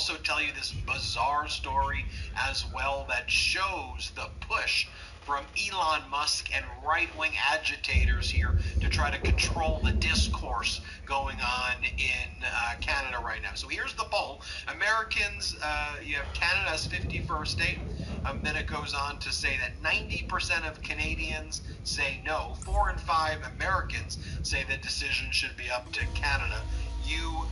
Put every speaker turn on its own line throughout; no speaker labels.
also tell you this bizarre story as well that shows the push from Elon Musk and right-wing agitators here to try to control the discourse going on in Canada right now. So here's the poll. Americans, you have Canada's 51st state. Then it goes on to say that 90% of Canadians say no. 4 in 5 Americans say the decision should be up to Canada. You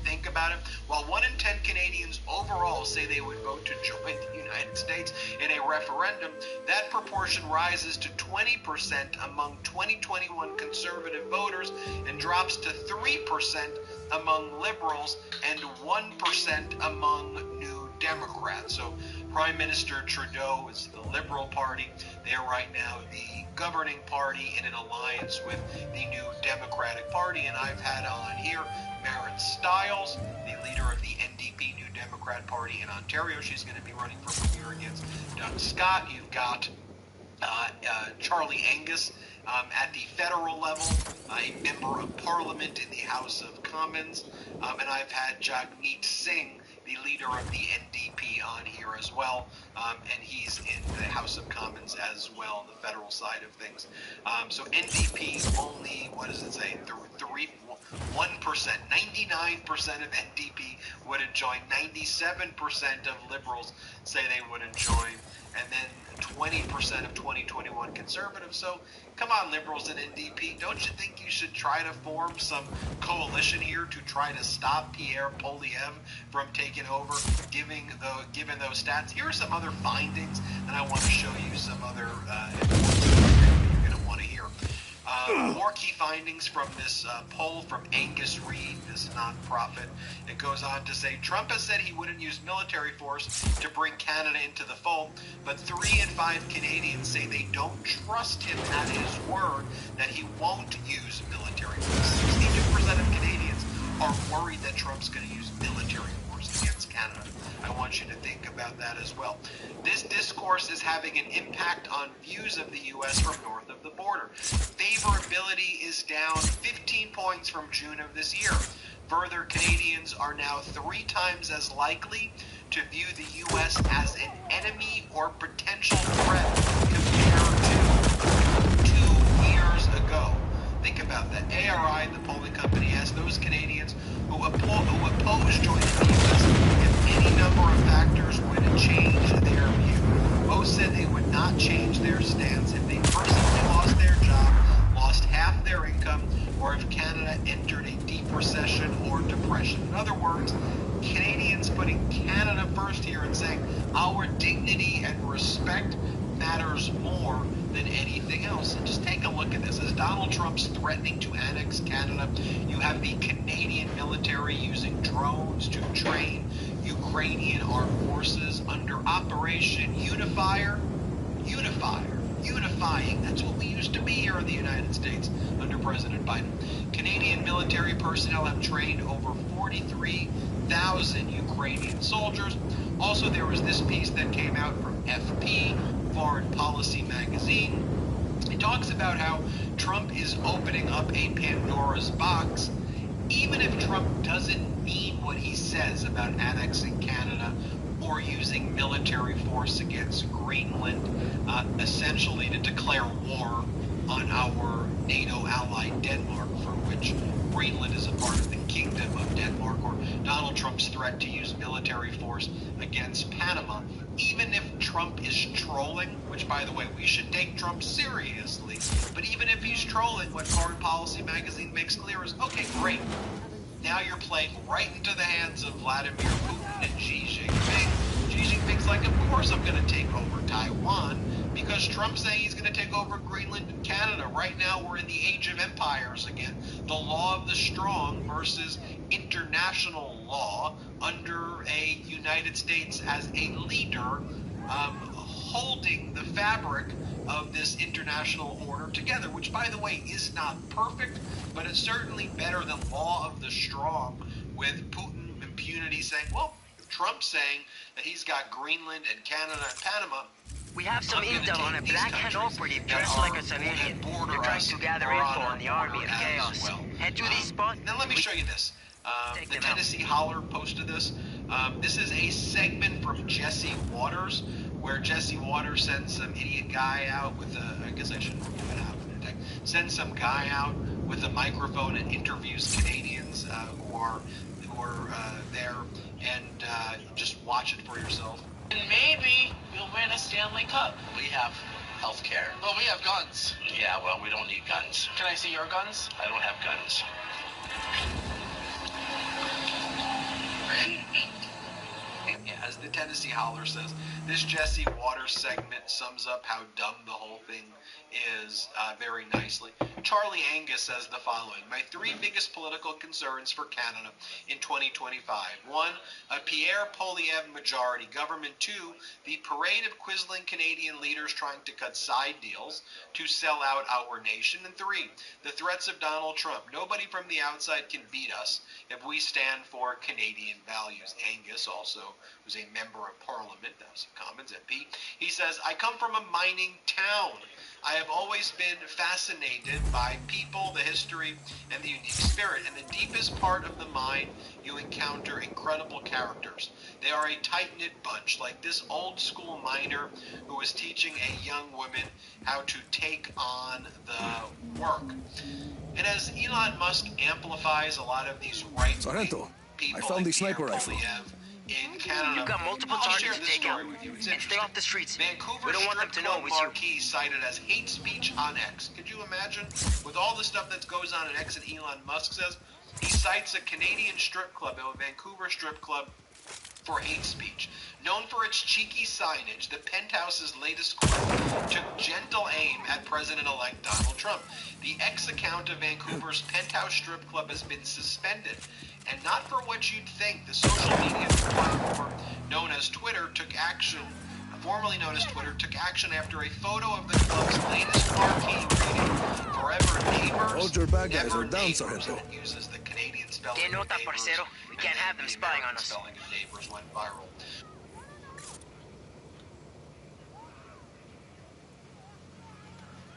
think about it. While 1 in 10 Canadians overall say they would vote to join the United States in a referendum, that proportion rises to 20% among 2021 conservative voters and drops to 3% among liberals and 1% among New Democrats. So Prime Minister Trudeau is the Liberal Party. They are right now the governing party in an alliance with the New Democratic Party, and I've had on here Marit Stiles, the leader of the NDP New Democrat Party in Ontario. She's going to be running for Premier against Doug Scott. You've got Charlie Angus at the federal level, a member of Parliament in the House of Commons, and I've had Jagmeet Singh, the leader of the NDP, on here as well, and he's in the House of Commons as well, the federal side of things. So NDP only, what does it say, 1%, 99% of NDP wouldn't join, 97% of liberals say they wouldn't join, and then 20% of 2021 conservatives. So come on, liberals and NDP, don't you think you should try to form some coalition here to try to stop Pierre Poilievre from taking over, given those stats? Here are some other findings, and I want to show you some other you're going to want to hear. More key findings from this poll from Angus Reid, this nonprofit. It goes on to say, Trump has said he wouldn't use military force to bring Canada into the fold, but 3 in 5 Canadians say they don't trust him at his word that he won't use military force. 62% of Canadians are worried that Trump's going to use military force against Canada. I want you to think about that as well. This discourse is having an impact on views of the U.S. from north of the border. Favorability is down 15 points from June of this year. Further, Canadians are now 3 times as likely to view the U.S. as an enemy or potential threat compared to 2 years ago. Think about that. ARI, the polling company, asked those Canadians who oppose joining the U.S. if any number of factors would change their view. Most said they would not change their stance if they personally lost their job, lost half their income, or if Canada entered a deep recession or depression. In other words, Canadians putting Canada first here and saying our dignity and respect matters more than anything else. And just take a look at this. As Donald Trump's threatening to annex Canada, you have the Canadian military using drones to train Ukrainian armed forces under Operation Unifying. That's what we used to be here in the United States under President Biden. Canadian military personnel have trained over 43,000 Ukrainian soldiers. Also, there was this piece that came out from FP, Foreign Policy magazine. It talks about how Trump is opening up a Pandora's box. Even if Trump doesn't mean what he says about annexing Canada or using military force against Greenland, essentially to declare war on our NATO ally Denmark, for which Greenland is a part of the Kingdom of Denmark, or Donald Trump's threat to use military force against Panama. Even if Trump is trolling, which, by the way, we should take Trump seriously, but even if he's trolling, what Foreign Policy magazine makes clear is, okay, great. Now you're playing right into the hands of Vladimir Putin and Xi Jinping. Xi Jinping's like, of course I'm going to take over Taiwan, because Trump's saying he's going to take over Greenland and Canada. Right now we're in the age of empires again. The law of the strong versus international law under a United States as a leader holding the fabric of this international order together, which, by the way, is not perfect, but it's certainly better than law of the strong, with Putin impunity saying, well, Trump's saying that he's got Greenland and Canada and Panama.
We have some intel on a black-hat operative dressed like a civilian. They're trying to gather info on the army of chaos.
Well.
Head to these spots.
Now let me show you this. The Tennessee Holler posted this. This is a segment from Jesse Waters, where Jesse Waters sends some idiot guy out with a, I guess I shouldn't give it out, sends some guy out with a microphone and interviews Canadians who are there, and just watch it for yourself.
And maybe we'll win a Stanley Cup. We have health care. Well, we have guns. Yeah, well, we don't need guns. Can I see your guns? I don't have guns.
As the Tennessee Holler says, this Jesse Waters segment sums up how dumb the whole thing is very nicely. Charlie Angus says the following: my three biggest political concerns for Canada in 2025. One, a Pierre Poilievre majority government. Two, the parade of quisling Canadian leaders trying to cut side deals to sell out our nation. And three, the threats of Donald Trump. Nobody from the outside can beat us if we stand for Canadian values. Angus also was a member of Parliament, House of Commons MP. He says, I come from a mining town. I have always been fascinated by people, the history, and the unique spirit. In the deepest part of the mine, you encounter incredible characters. They are a tight-knit bunch, like this old-school miner who is teaching a young woman how to take on the work. And as Elon Musk amplifies a lot of these right-wing people,
I found the sniper rifle.
In Canada,
You've got multiple targets to take out, and stay off the streets.
Vancouver
We don't want them to know it was you.
Marquee cited as hate speech on X. Could you imagine? With all the stuff that goes on X, and Elon Musk says, he cites a Canadian strip club, a Vancouver strip club, for hate speech. Known for its cheeky signage, the Penthouse's latest quote took gentle aim at President-elect Donald Trump. The X account of Vancouver's Penthouse strip club has been suspended, and not for what you'd think. The social media platform known as Twitter formerly known as Twitter, took action after a photo of the club's latest marquee reading, "Forever Neighbors,
Hold your bad guys
Never
are down,
Neighbors,"
Sargento.
and it uses the Canadian spelling
Que
of
nota,
neighbors,
parcero. We can't have them
the
spying on
American
us.
spelling of neighbors went viral.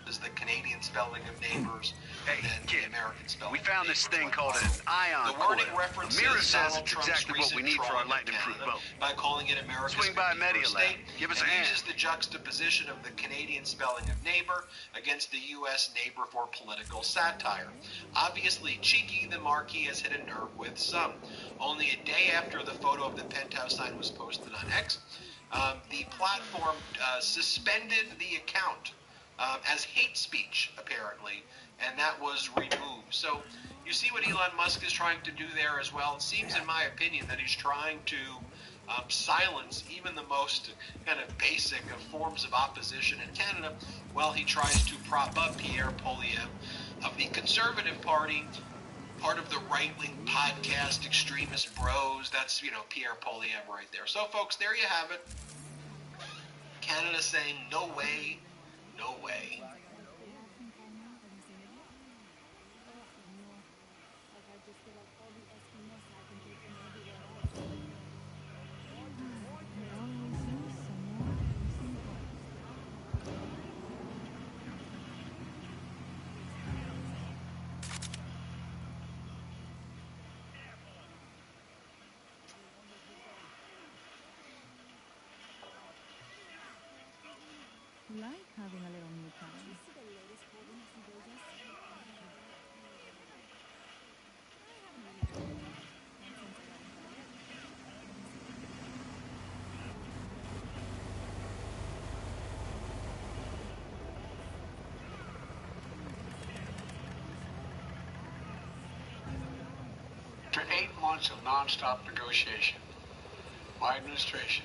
Is the Canadian spelling of neighbors
Hey,
and then
kid,
the American spelling.
we found
of
this
neighbors
thing
went
called
viral.
an ion
The wording
coil.
references
Amira says
Donald
it's
Trump's
exactly what we
recent
need for our
trolling of
lightning-proof
Canada
boat.
by calling it America's
Swing by
51st
Media Lab.
state,
Give us
and
a hand.
uses the juxtaposition of the Canadian spelling of neighbor against the U.S. neighbor for political satire. Obviously cheeky, the marquee has hit a nerve with some. Only a day after the photo of the Penthouse sign was posted on X, the platform suspended the account as hate speech, apparently, and that was removed. So you see what Elon Musk is trying to do there as well. It seems, in my opinion, that he's trying to silence even the most kind of basic of forms of opposition in Canada while he tries to prop up Pierre Poilievre of the Conservative Party, part of the right-wing podcast Extremist Bros. That's, Pierre Poilievre right there. So, folks, there you have it. Canada saying no way, no way.
Like having a little me time.
After 8 months of non-stop negotiation, my administration,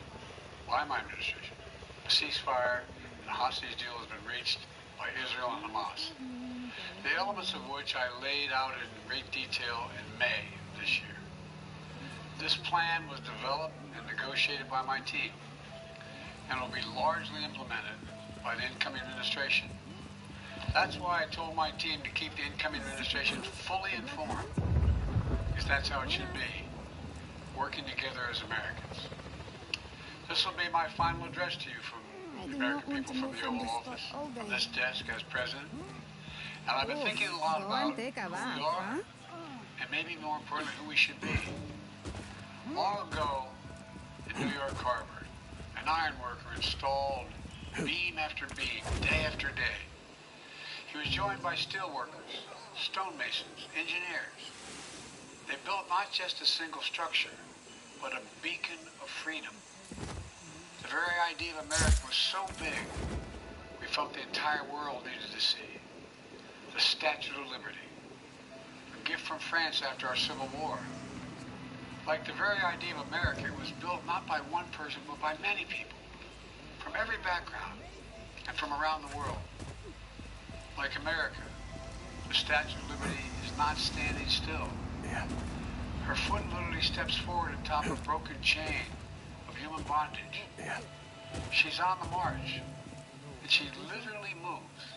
a ceasefire and a hostage deal has been reached by Israel and Hamas, the elements of which I laid out in great detail in May this year. This plan was developed and negotiated by my team and will be largely implemented by the incoming administration. That's why I told my team to keep the incoming administration fully informed, because that's how it should be, working together as Americans. This will be my final address to you from the American people from the Oval Office, from this desk as president. And I've been thinking a lot about who we are, and maybe more importantly, who we should be. Long ago, carver, an iron worker installed beam after beam, day after day. He was joined by steel workers, stonemasons, engineers. They built not just a single structure, but a beacon of freedom. The very idea of America was so big, we felt the entire world needed to see. The Statue of Liberty, a gift from France after our Civil War. Like the very idea of America, it was built not by one person, but by many people, from every background and from around the world. Like America, the Statue of Liberty is not standing still.
Yeah.
Her foot literally steps forward atop a broken chain of human bondage.
Yeah.
She's on the march, and she literally moves.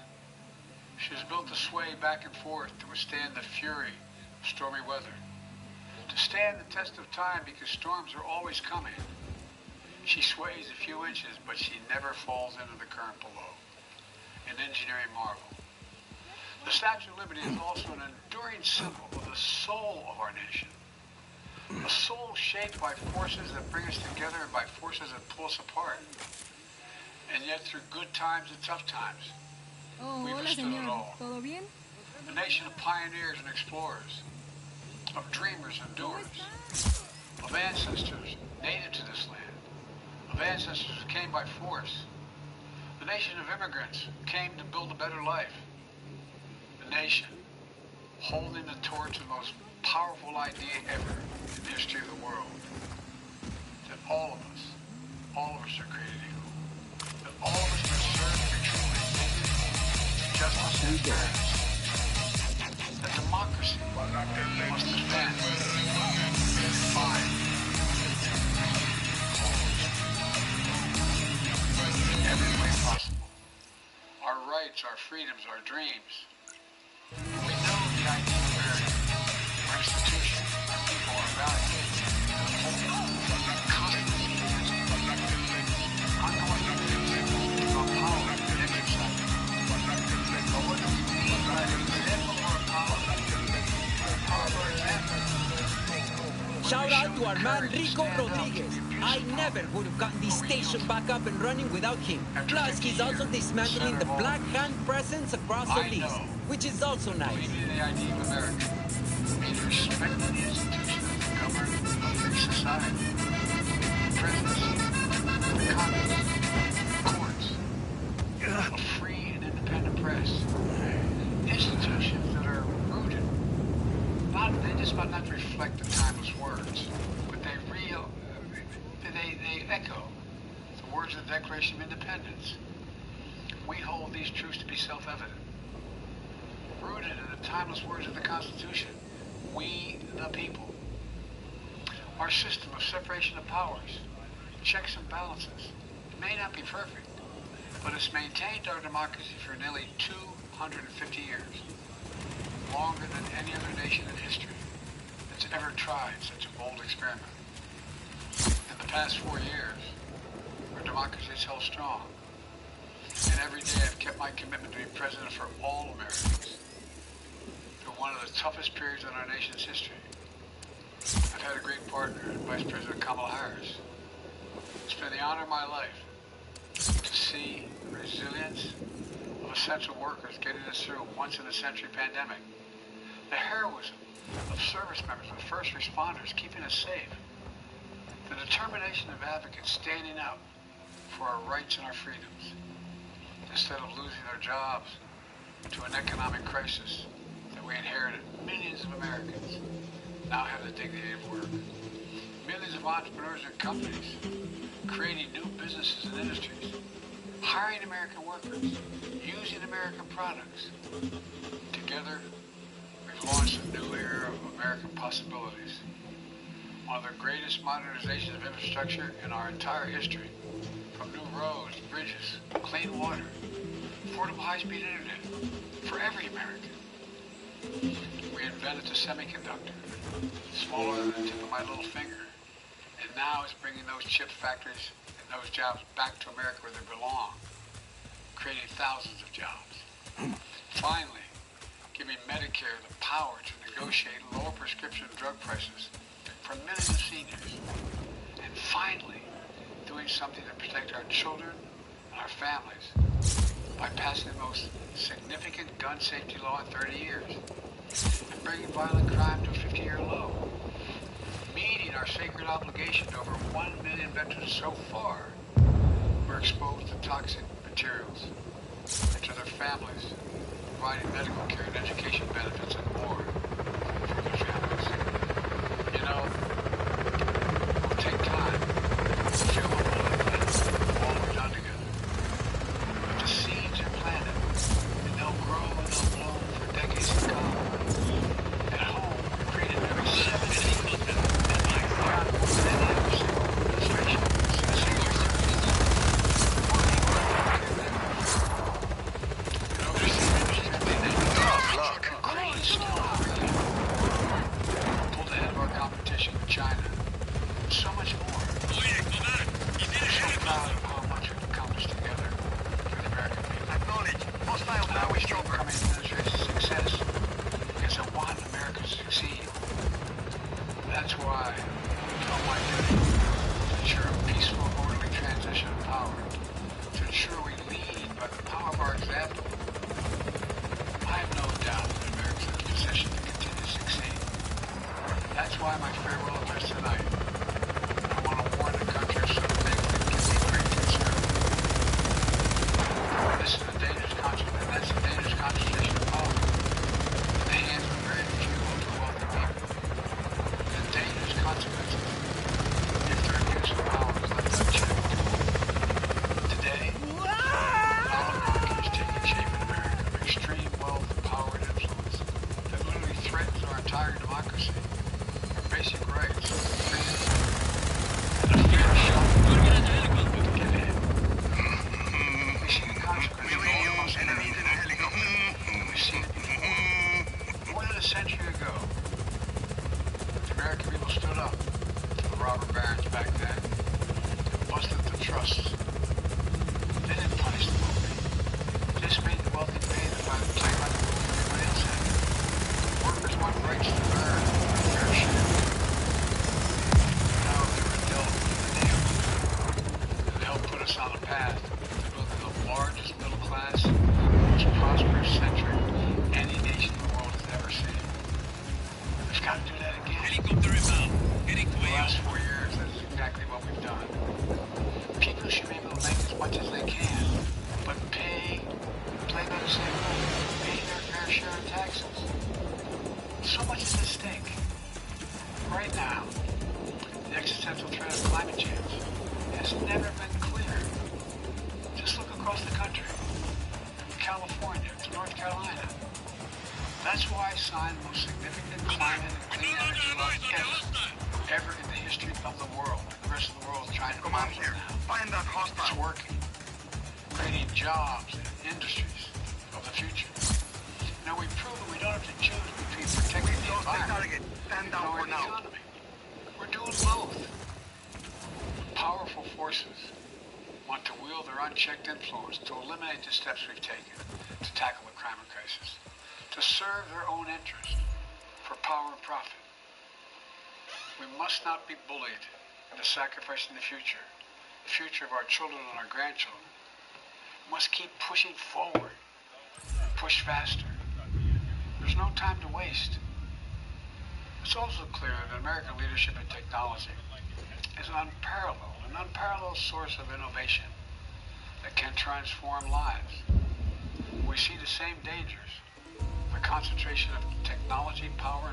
She was built to sway back and forth to withstand the fury of stormy weather, to stand the test of time because storms are always coming. She sways a few inches, but she never falls into the current below. An engineering marvel. The Statue of Liberty is also an enduring symbol of the soul of our nation. A soul shaped by forces that bring us together and by forces that pull us apart. And yet through good times and tough times,
Oh,
we've
hola
stood it
señor.
all.
¿Todo bien?
A nation of pioneers and explorers, of dreamers and doers, of ancestors native to this land, of ancestors who came by force, a nation of immigrants who came to build a better life, a nation holding the torch of the most powerful idea ever in the history of the world, that all of us are created equal, that all of us must serve and be truly justice and fairness, that democracy must defend, find, in every way possible. Our rights, our freedoms, our dreams. We know the idea of America, our institution, our people, our values, and the whole constitution ongoing about power and exercise. But what do we mean by the example of our power? Power of our example.
Shout out to our man Rico Rodriguez. I never would have gotten this station back up and running without him. Plus, he's also dismantling the Black Hand presence across the list, which is also nice.
Believing in the idea of America means respecting the institutions that govern a free society. The presidency, the Congress, the courts, a free and independent press. Institutions that are rooted, they just might not reflect the timeless words, but they echo the words of the Declaration of Independence. We hold these truths to be self-evident. Rooted in the timeless words of the Constitution, we the people. Our system of separation of powers, checks and balances, may not be perfect, but it's maintained our democracy for nearly 250 years, longer than any other nation in history that's ever tried such a bold experiment. In the past 4 years, our democracy has held strong, and every day I've kept my commitment to be president for all Americans through one of the toughest periods in our nation's history. I've had a great partner in Vice President Kamala Harris. It's been the honor of my life to see the resilience of essential workers getting us through a once-in-a-century pandemic, the heroism of service members and first responders keeping us safe, the determination of advocates standing up for our rights and our freedoms, instead of losing their jobs to an economic crisis that we inherited. Millions of Americans now have the dignity of work. Millions of entrepreneurs and companies creating new businesses and industries, hiring American workers, using American products. Together, we've launched a new era of American possibilities. One of the greatest modernizations of infrastructure in our entire history. From new roads, bridges, clean water, affordable high-speed internet for every American. We invented the semiconductor, smaller than the tip of my little finger. And now it's bringing those chip factories and those jobs back to America where they belong, creating thousands of jobs. Finally, giving Medicare the power to negotiate lower prescription drug prices for millions of seniors. And finally, something to protect our children and our families by passing the most significant gun safety law in 30 years and bringing violent crime to a 50-year low, meeting our sacred obligation to over 1 million veterans so far who are exposed to toxic materials, and to their families, providing medical care and education benefits and more for their families. You know, it will take time to feel what we'll have done, all we're done together. But the seeds are planted, and they'll grow and they'll bloom for decades to come. At home, we created nearly 17 and my God, more than any other single administration, a single service, working with our healthcare networks. And overseas industry, still operating. Pulled ahead of our competition with China. So much more. I'm so proud of how much we've accomplished together for the American people. I always dream of coming administration's success because I want America to succeed. That's why it's on my duty to ensure a peaceful, orderly transition of power, to ensure we lead by the power of our example. I have no doubt that America is in a position to continue to succeed. That's why my farewell address tonight, I want to warn the country of something that can be great concern. This is a dangerous concentration, and that's a dangerous concentration of power in the hands of very few ultra-wealthy people. The dangerous consequences if their abuse of power is left unchecked. Today, an oligarchy is taking shape in America of extreme wealth, power, and influence that literally threatens our entire democracy, our basic rights, freedom, and a fair shot to get ahead. We see the consequences all across America. We've seen it before. More than a century ago, the American people stood up to the robber barons back then and busted the trusts. They didn't punish the wealthy. They just made the wealthy pay the play by the rules everybody else had. Workers want rights to earn a fair share. Now they were dealt the deal. And they helped put us on a path to building the largest middle class, most prosperous century any nation in the world has ever seen. We've got to do that again. In the last 4 years, that's exactly what we've done. People should be able to make as much as they can, but play by the same rules, pay their fair share of taxes. So much is at stake. Right now, the existential threat of climate change has never been clearer. Just look across the country, from California to North Carolina. That's why I signed the most significant climate and clean energy law ever in the history of the world. The rest of the world is trying to come out here. It's working. Creating jobs and industries of the future. Now we've proven we don't have to choose between protecting the environment and growing the economy. We're doing both. Powerful forces want to wield their unchecked influence to eliminate the steps we've taken to tackle the climate crisis, to serve their own interest for power and profit. We must not be bullied into sacrificing the future of our children and our grandchildren. We must keep pushing forward, push faster. There's no time to waste. It's also clear that American leadership in technology is an unparalleled source of innovation that can transform lives. We see the same dangers, the concentration of technology, power, and